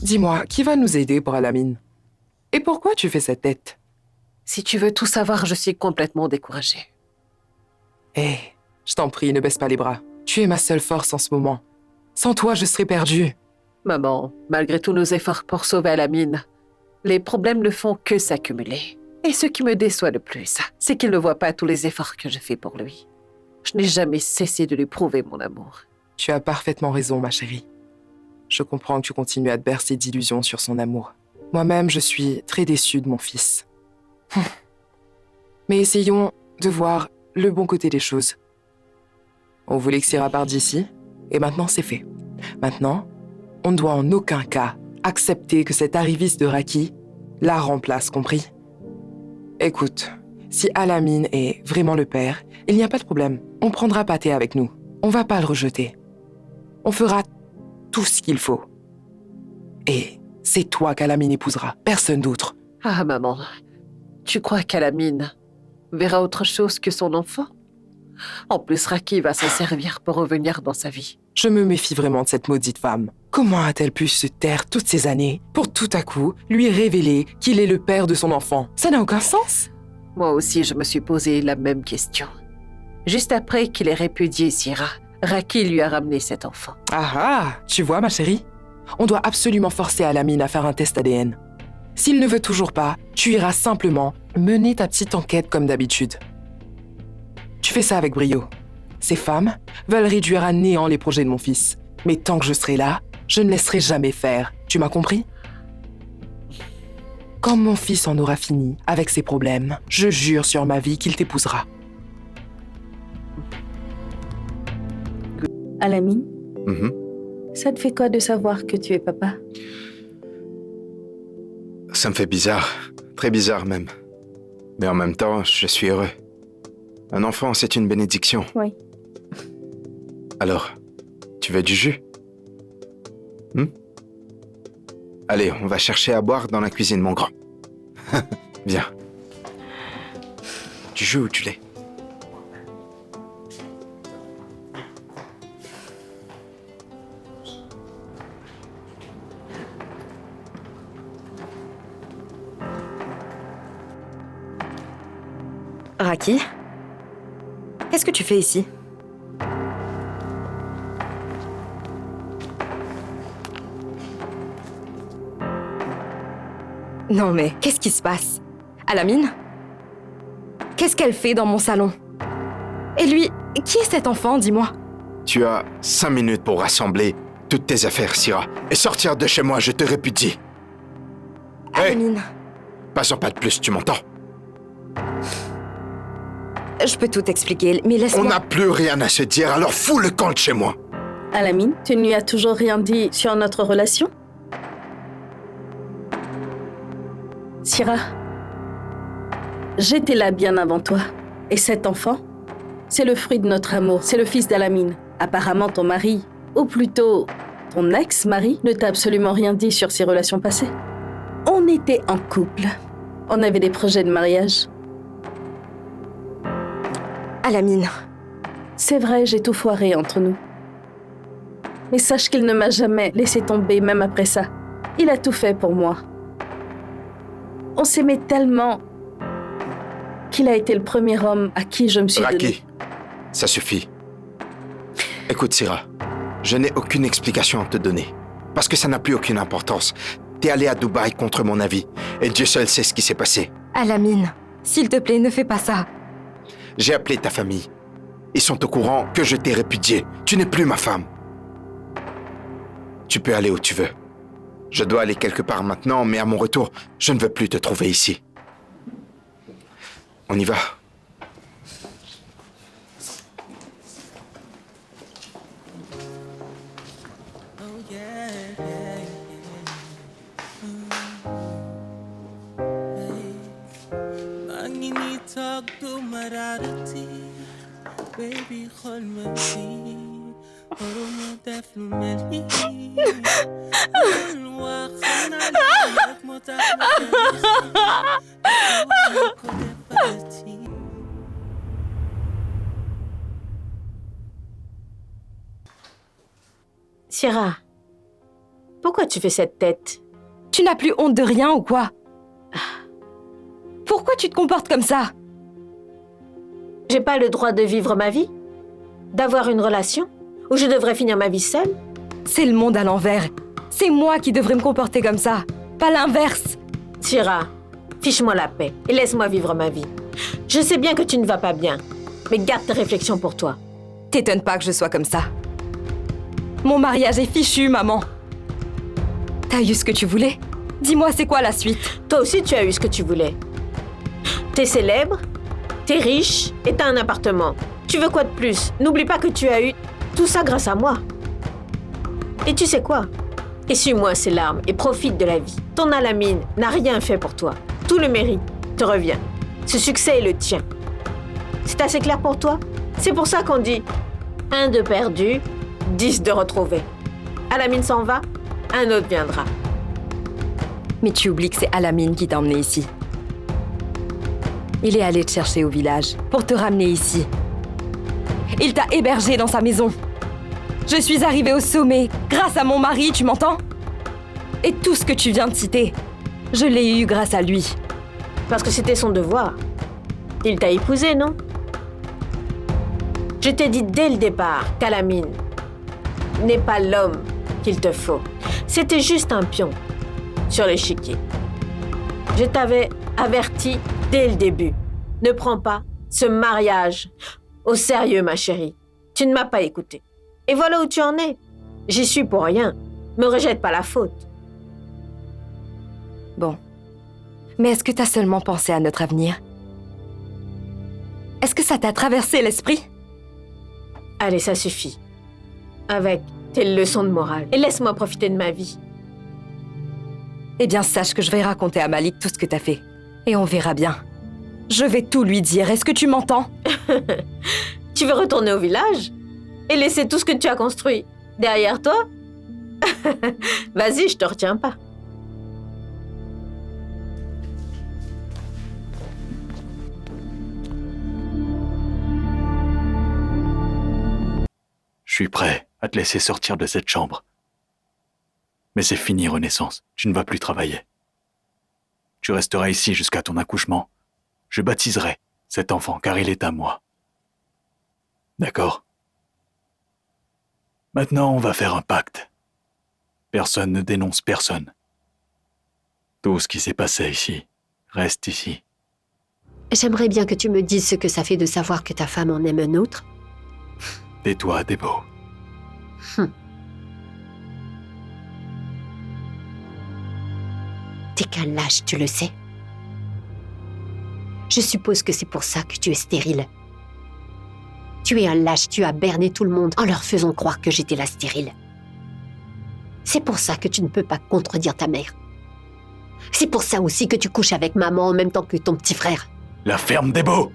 Dis-moi, qui va nous aider pour Alamine? Et pourquoi tu fais cette tête? Si tu veux tout savoir, je suis complètement découragée. Hé, je t'en prie, ne baisse pas les bras. Tu es ma seule force en ce moment. Sans toi, je serais perdue. Maman, malgré tous nos efforts pour sauver Alamine, les problèmes ne font que s'accumuler. Et ce qui me déçoit le plus, c'est qu'il ne voit pas tous les efforts que je fais pour lui. Je n'ai jamais cessé de lui prouver mon amour. Tu as parfaitement raison, ma chérie. Je comprends que tu continues à te bercer d'illusions sur son amour. Moi-même, je suis très déçue de mon fils. Mais essayons de voir le bon côté des choses. On voulait que Syrah parte d'ici, et maintenant c'est fait. Maintenant, on ne doit en aucun cas accepter que cet arriviste de Raki la remplace, compris? Écoute, si Alamine est vraiment le père, il n'y a pas de problème. On prendra Pathé avec nous. On va pas le rejeter. On fera tout ce qu'il faut. Et c'est toi qu'Alamine épousera, personne d'autre. Ah, maman, tu crois qu'Alamine verra autre chose que son enfant? En plus, Raki va s'en servir pour revenir dans sa vie. Je me méfie vraiment de cette maudite femme. Comment a-t-elle pu se taire toutes ces années pour tout à coup lui révéler qu'il est le père de son enfant? Ça n'a aucun sens. Moi aussi, je me suis posé la même question. Juste après qu'il ait répudié Syrah, Raki lui a ramené cet enfant. Ah ah, tu vois ma chérie? On doit absolument forcer Alamine à faire un test ADN. S'il ne veut toujours pas, tu iras simplement mener ta petite enquête comme d'habitude. Tu fais ça avec brio. Ces femmes veulent réduire à néant les projets de mon fils. Mais tant que je serai là, je ne laisserai jamais faire. Tu m'as compris? Quand mon fils en aura fini avec ses problèmes, je jure sur ma vie qu'il t'épousera. Alamine, Mhm. ça te fait quoi de savoir que tu es papa? Ça me fait bizarre, très bizarre même. Mais en même temps, je suis heureux. Un enfant, c'est une bénédiction. Oui. Alors, tu veux du jus? Allez, on va chercher à boire dans la cuisine, mon grand. Viens. Du jus ou du lait? Raki, qu'est-ce que tu fais ici? Non mais, qu'est-ce qui se passe? Alamine? Qu'est-ce qu'elle fait dans mon salon? Et lui, qui est cet enfant, dis-moi? Tu as 5 minutes pour rassembler toutes tes affaires, Syrah, et sortir de chez moi, je te répudie. Hey, Alamine, pas en pas de plus, tu m'entends? je peux tout expliquer, mais laisse-moi... On n'a plus rien à se dire, alors fous le camp de chez moi. Alamine, tu ne lui as toujours rien dit sur notre relation? Syrah, j'étais là bien avant toi. Et cet enfant, c'est le fruit de notre amour, c'est le fils d'Alamine. Apparemment, ton mari, ou plutôt ton ex-mari, ne t'a absolument rien dit sur ses relations passées. On était en couple. On avait des projets de mariage. Alamine, C'est vrai, j'ai tout foiré entre nous. Mais sache qu'il ne m'a jamais laissé tomber, même après ça. Il a tout fait pour moi. On s'aimait tellement qu'il a été le premier homme à qui je me suis donnée. Raki, ça suffit. Écoute, Syrah, je n'ai aucune explication à te donner. Parce que ça n'a plus aucune importance. T'es allé à Dubaï contre mon avis. Et Dieu seul sait ce qui s'est passé. Alamine, s'il te plaît, ne fais pas ça. J'ai appelé ta famille. Ils sont au courant que je t'ai répudié. Tu n'es plus ma femme. Tu peux aller où tu veux. Je dois aller quelque part maintenant, mais à mon retour, je ne veux plus te trouver ici. On y va. Syrah, pourquoi tu fais cette tête? Tu n'as plus honte de rien ou quoi? Pourquoi tu te comportes comme ça? J'ai pas le droit de vivre ma vie? D'avoir une relation? Ou je devrais finir ma vie seule? C'est le monde à l'envers. C'est moi qui devrais me comporter comme ça, pas l'inverse. Syra, fiche-moi la paix et laisse-moi vivre ma vie. Je sais bien que tu ne vas pas bien, mais garde tes réflexions pour toi. T'étonnes pas que je sois comme ça. Mon mariage est fichu, maman. T'as eu ce que tu voulais? Dis-moi, c'est quoi la suite? Toi aussi, tu as eu ce que tu voulais. T'es célèbre, t'es riche et t'as un appartement. Tu veux quoi de plus? N'oublie pas que tu as eu tout ça grâce à moi. Et tu sais quoi? Essuie-moi ces larmes et profite de la vie. Ton Alamine n'a rien fait pour toi. Tout le mérite te revient. Ce succès est le tien. C'est assez clair pour toi? C'est pour ça qu'on dit 1 de perdu, 10 de retrouvé. Alamine s'en va, un autre viendra. Mais tu oublies que c'est Alamine qui t'a emmené ici. Il est allé te chercher au village pour te ramener ici. Il t'a hébergé dans sa maison. Je suis arrivée au sommet grâce à mon mari, tu m'entends? Et tout ce que tu viens de citer, je l'ai eu grâce à lui. Parce que c'était son devoir. Il t'a épousé, non? Je t'ai dit dès le départ qu'Alamine n'est pas l'homme qu'il te faut. C'était juste un pion sur l'échiquier. Je t'avais averti dès le début. Ne prends pas ce mariage au sérieux, ma chérie. Tu ne m'as pas écouté. Et voilà où tu en es. J'y suis pour rien. Me rejette pas la faute. Bon. Mais est-ce que t'as seulement pensé à notre avenir? Est-ce que ça t'a traversé l'esprit? Allez, ça suffit. Avec tes leçons de morale. Et laisse-moi profiter de ma vie. Eh bien, sache que je vais raconter à Malik tout ce que t'as fait. Et on verra bien. Je vais tout lui dire. Est-ce que tu m'entends? Tu veux retourner au village? Et laisser tout ce que tu as construit derrière toi? Vas-y, je te retiens pas. Je suis prêt à te laisser sortir de cette chambre. Mais c'est fini, Renaissance. Tu ne vas plus travailler. Tu resteras ici jusqu'à ton accouchement. Je baptiserai cet enfant car il est à moi. D'accord? Maintenant, on va faire un pacte. Personne ne dénonce personne. Tout ce qui s'est passé ici reste ici. J'aimerais bien que tu me dises ce que ça fait de savoir que ta femme en aime un autre. Tais-toi, Debo. T'es qu'un lâche, tu le sais. Je suppose que c'est pour ça que tu es stérile. Tu es un lâche, tu as berné tout le monde en leur faisant croire que j'étais la stérile. C'est pour ça que tu ne peux pas contredire ta mère. C'est pour ça aussi que tu couches avec maman en même temps que ton petit frère. La ferme, Debo!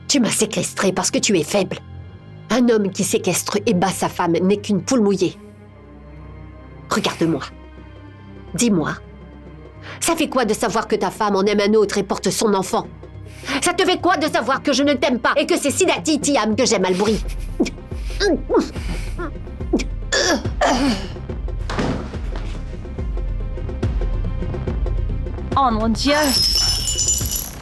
Tu m'as séquestré parce que tu es faible. Un homme qui séquestre et bat sa femme n'est qu'une poule mouillée. Regarde-moi. Dis-moi. Ça fait quoi de savoir que ta femme en aime un autre et porte son enfant? Ça te fait quoi de savoir que je ne t'aime pas et que c'est Sidati Tiam que j'aime Albouri? Oh mon Dieu!